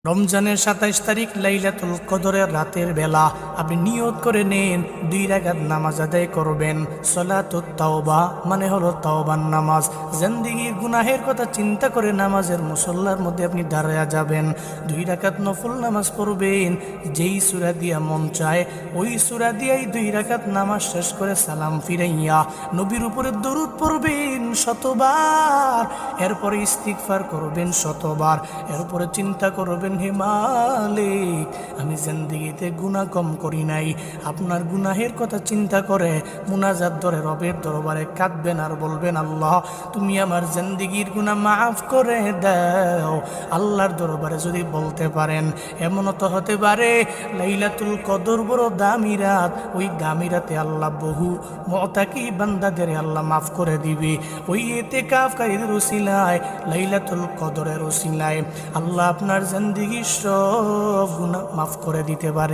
রমজানের ২৭ তারিখ লাইলাতুল কদরের রাতের বেলা আপনি নিয়ত করে নেন ২ রাকাত নামাজ আদায় করবেন। সলাতুত তাওবা মানে হলো তাওবার নামাজ। জিন্দেগির গুনাহের কথা চিন্তা করে নামাজের মুসল্লার মধ্যে আপনি দাঁড়ায়া যাবেন। ২ রাকাত নফল নামাজ পড়বেন। যেই সূরা দিয়া মন চায় ওই সূরা দিয়াই ২ রাকাত নামাজ শেষ করে সালাম ফিরাইয়া নবীর উপরে দরুদ পড়বেন শতবার। এরপরে ইস্তিগফার করবেন শতবার। এরপরে চিন্তা করবেন, হে মালিক, আমি জিন্দেগিতে গুনাহ কম করি নাই। আপনার গুনাহের কথা চিন্তা করে মুনাজাত ধরে রবের দরবারে কাঁদবেন আর বলবেন, আল্লাহ তুমি আমার জিন্দেগির গুনাহ মাফ করে দাও। আল্লাহর দরবারে যদি বলতে পারেন, এমনও তো হতে পারে লাইলাতুল কদর বড় দামি রাত, ওই দামি রাতে আল্লাহ বহু মুতাকি বান্দাদের আল্লাহ মাফ করে দিবে। ওই ইতিকাফকারীদের উসিলায় লাইলাতুল কদরের উসিলায় আল্লাহ আপনার জিন্দেগির সব গুনাহ মাফ করে দিতে পারে।